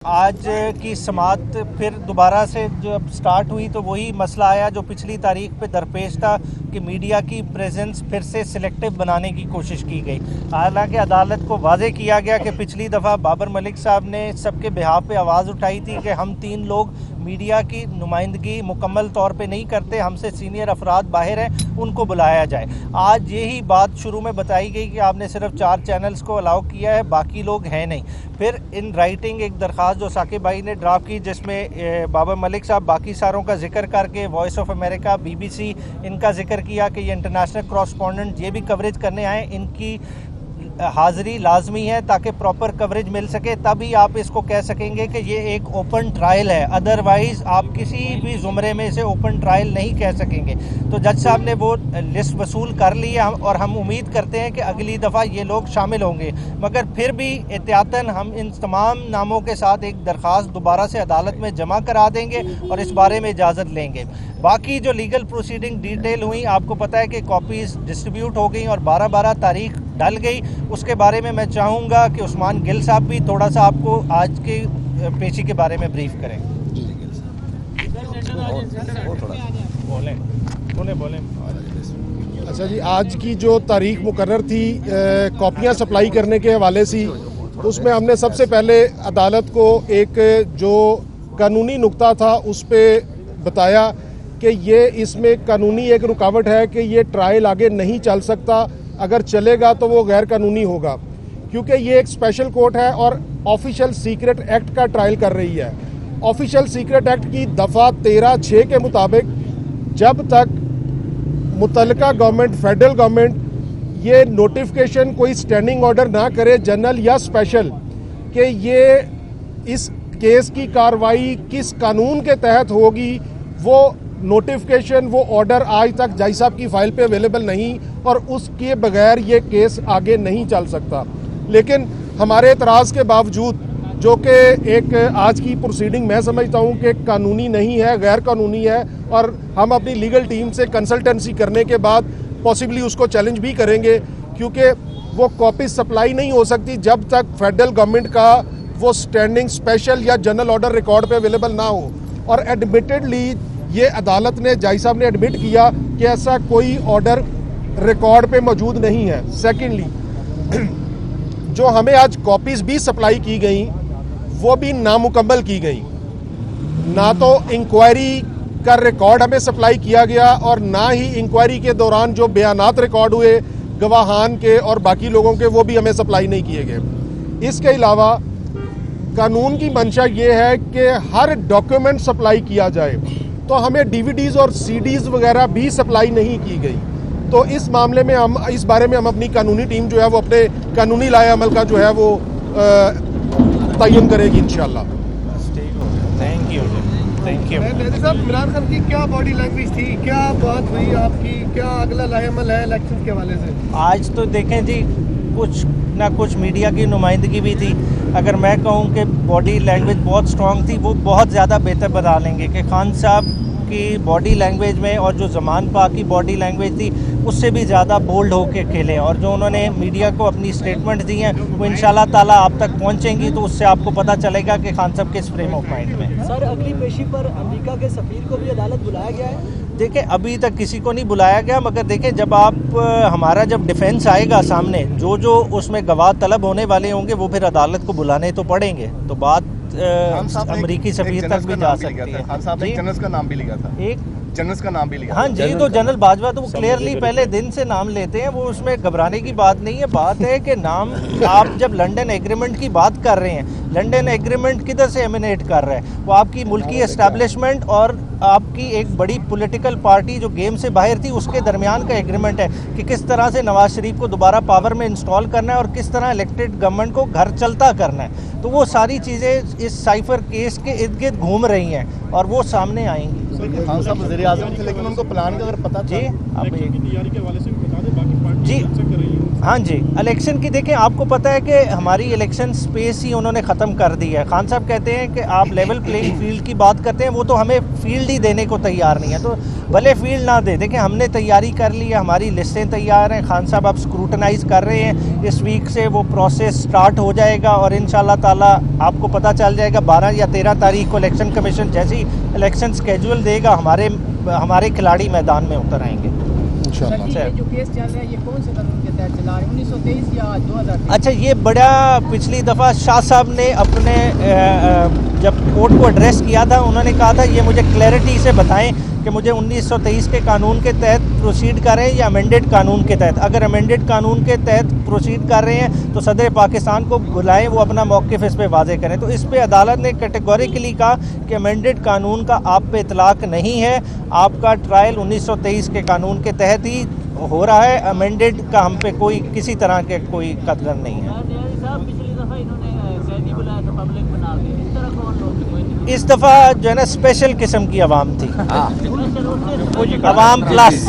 आज की समाअत फिर दोबारा से जब स्टार्ट हुई तो वही मसला आया जो पिछली तारीख पे दरपेश था कि मीडिया की प्रेजेंस फिर से सिलेक्टिव बनाने की कोशिश की गई। हालांकि अदालत को वाज़ेह किया गया कि पिछली दफ़ा बाबर मलिक साहब ने सबके बिहाफ पे आवाज़ उठाई थी कि हम 3 लोग मीडिया की नुमाइंदगी मुकम्मल तौर पे नहीं करते, हमसे सीनियर अफराद बाहर हैं, उनको बुलाया जाए। आज यही बात शुरू में बताई गई कि आपने सिर्फ 4 चैनल्स को अलाउ किया है, बाकी लोग हैं नहीं। फिर इन राइटिंग एक दरख्वास्त जो साकिब भाई ने ड्राफ्ट की जिसमें बाबर मलिक साहब बाकी सारों का जिक्र करके वॉइस ऑफ अमेरिका, BBC इनका जिक्र किया कि ये इंटरनेशनल कॉरेस्पॉन्डेंट ये भी कवरेज करने आए, इनकी हाज़िरी लाजमी है ताकि प्रॉपर कवरेज मिल सके, तभी आप इसको कह सकेंगे कि ये एक ओपन ट्रायल है। अदरवाइज़ आप किसी भी ज़ुमरे में से ओपन ट्रायल नहीं कह सकेंगे। तो जज साहब ने वो लिस्ट वसूल कर ली है और हम उम्मीद करते हैं कि अगली दफ़ा ये लोग शामिल होंगे, मगर फिर भी एहतियातन हम इन तमाम नामों के साथ एक दरख्वास्त दोबारा से अदालत में जमा करा देंगे और इस बारे में इजाज़त लेंगे। बाकी जो लीगल प्रोसीडिंग डिटेल हुई, आपको पता है कि कॉपीज़ डिस्ट्रीब्यूट हो गई और 12-12 तारीख डल गई। उसके बारे में मैं चाहूँगा कि उस्मान गिल साहब भी थोड़ा सा आपको आज के पेशी के बारे में ब्रीफ करें। बोलें। अच्छा जी, आज की जो तारीख मुकर्रर थी कॉपियाँ सप्लाई करने के हवाले से, उसमें हमने सबसे पहले अदालत को एक जो कानूनी नुक्ता था उस पर बताया कि ये इसमें कानूनी एक रुकावट है कि ये ट्रायल आगे नहीं चल सकता, अगर चलेगा तो वो गैर कानूनी होगा, क्योंकि ये एक स्पेशल कोर्ट है और ऑफिशियल सीक्रेट एक्ट का ट्रायल कर रही है। ऑफिशियल सीक्रेट एक्ट की दफ़ा 13(6) के मुताबिक जब तक मुतल्लिका गवर्नमेंट, फेडरल गवर्नमेंट ये नोटिफिकेशन कोई स्टैंडिंग ऑर्डर ना करे, जनरल या स्पेशल, कि ये इस केस की कार्रवाई किस कानून के तहत होगी, वो नोटिफिकेशन, वो ऑर्डर आज तक जज साहब की फाइल पे अवेलेबल नहीं और उसके बगैर ये केस आगे नहीं चल सकता। लेकिन हमारे एतराज़ के बावजूद, जो कि एक आज की प्रोसीडिंग मैं समझता हूँ कि कानूनी नहीं है, गैर कानूनी है, और हम अपनी लीगल टीम से कंसल्टेंसी करने के बाद पॉसिबली उसको चैलेंज भी करेंगे, क्योंकि वो कॉपी सप्लाई नहीं हो सकती जब तक फेडरल गवर्नमेंट का वो स्टैंडिंग स्पेशल या जनरल ऑर्डर रिकॉर्ड पे अवेलेबल ना हो। और एडमिटेडली ये अदालत ने, जज साहब ने एडमिट किया कि ऐसा कोई ऑर्डर रिकॉर्ड पे मौजूद नहीं है। सेकेंडली, जो हमें आज कॉपीज़ भी सप्लाई की गई वो भी नामुकम्मल की गई, ना तो इंक्वायरी का रिकॉर्ड हमें सप्लाई किया गया और ना ही इंक्वायरी के दौरान जो बयानात रिकॉर्ड हुए गवाहान के और बाकी लोगों के, वो भी हमें सप्लाई नहीं किए गए। इसके अलावा कानून की मंशा ये है कि हर डॉक्यूमेंट सप्लाई किया जाए, तो हमें DVDs और CDs वगैरह भी सप्लाई नहीं की गई। तो इस मामले में हम, इस बारे में हम अपनी कानूनी टीम जो है वो अपने कानूनी लाए अमल का जो है वो तयन करेगी इंशाल्लाह। Thank you. साहब, इमरान खान की क्या बॉडी लैंग्वेज थी, क्या बात हुई आपकी, क्या अगला लाहेअमल है इलेक्शन के हवाले से? आज तो देखें जी, कुछ ना कुछ मीडिया की नुमाइंदगी भी थी। अगर मैं कहूँ कि बॉडी लैंग्वेज बहुत स्ट्रॉन्ग थी, वो बहुत ज़्यादा बेहतर बता लेंगे कि खान साहब की बॉडी लैंग्वेज में और जो ज़मान पाक की बॉडी लैंग्वेज थी उससे भी ज़्यादा बोल्ड होके खेले, और जो उन्होंने मीडिया को अपनी स्टेटमेंट दी हैं वो इंशाल्लाह ताला आप तक पहुँचेंगी, तो उससे आपको पता चलेगा कि खान साहब किस फ्रेम ऑफ माइंड में। सर, अगली पेशी पर अमेरिका के सफीर को भी अदालत बुलाया गया है? देखिए, अभी तक किसी को नहीं बुलाया गया, मगर देखें जब आप हमारा जब डिफेंस आएगा सामने, जो उसमें गवाह तलब होने वाले होंगे वो फिर अदालत को बुलाने तो पड़ेंगे, तो बात अमरीकी सफीर तक भी जा सकती है। खान साहब ने जनरल का नाम भी लिया था, एक जनरल का नाम भी लिया। हाँ जी, तो जनरल बाजवा तो वो क्लियरली पहले दिन से नाम लेते हैं, वो उसमें घबराने की बात नहीं है। बात है कि नाम, आप जब लंदन एग्रीमेंट की बात कर रहे हैं, लंदन एग्रीमेंट किधर से एमिनेट कर रहा है? वो आपकी मुल्की एस्टैब्लिशमेंट और आपकी एक बड़ी पॉलिटिकल पार्टी जो गेम से बाहर थी उसके दरमियान का एग्रीमेंट है कि किस तरह से नवाज शरीफ को दोबारा पावर में इंस्टॉल करना है और किस तरह इलेक्टेड गवर्नमेंट को घर चलता करना है। तो वो सारी चीज़ें इस साइफर केस के इर्द गिर्द घूम रही हैं और वो सामने आएंगी। खान साहब वज़ीर आज़म थे, लेकिन उनको प्लान का अगर पता था। जी, आप तैयारी के हवाले से भी बता दें, बाकी पार्टी जी कर रही है। हाँ जी, इलेक्शन की देखें, आपको पता है कि हमारी इलेक्शन स्पेस ही उन्होंने ख़त्म कर दी है। खान साहब कहते हैं कि आप लेवल प्लेइंग फील्ड की बात करते हैं, वो तो हमें फील्ड ही देने को तैयार नहीं है। तो भले फील्ड ना दे। देखिए हमने तैयारी कर ली है, हमारी लिस्टें तैयार हैं, खान साहब अब स्क्रूटनाइज कर रहे हैं, इस वीक से वो प्रोसेस स्टार्ट हो जाएगा और इंशाल्लाह ताला आपको पता चल जाएगा 12 या 13 तारीख को इलेक्शन कमीशन जैसी इलेक्शन स्केड्यूल देगा हमारे खिलाड़ी मैदान में उतर आएंगे। इंशाल्लाह। ये जो केस चल रहा है ये कौन से कानून के तहत चला है, 1923 या 2023? अच्छा, ये बड़ा पिछली दफ़ा शाह साहब ने अपने जब कोर्ट को एड्रेस किया था, उन्होंने कहा था ये मुझे क्लैरिटी से बताएं कि मुझे 1923 के कानून के तहत प्रोसीड करें या अमेंडेड कानून के तहत। अगर अमेंडेड कानून के तहत प्रोसीड कर रहे हैं तो सदर पाकिस्तान को बुलाएं, वो अपना मौक़िफ़ इस पे वाज़े करें। तो इस पे अदालत ने कैटेगोरिकली कहा कि अमेंडेड कानून का आप पे इतलाक़ नहीं है, आपका ट्रायल 1923 के कानून के तहत ही हो रहा है, अमेंडेड का हम पे कोई किसी तरह के कोई कदर नहीं है। पिछली दफा इन्होंने कैदी बुलाया था पब्लिक बना के, इस तरह कौन लोग? इस दफ़ा जो है ना स्पेशल किस्म की आवाम थी, आवाम प्लस।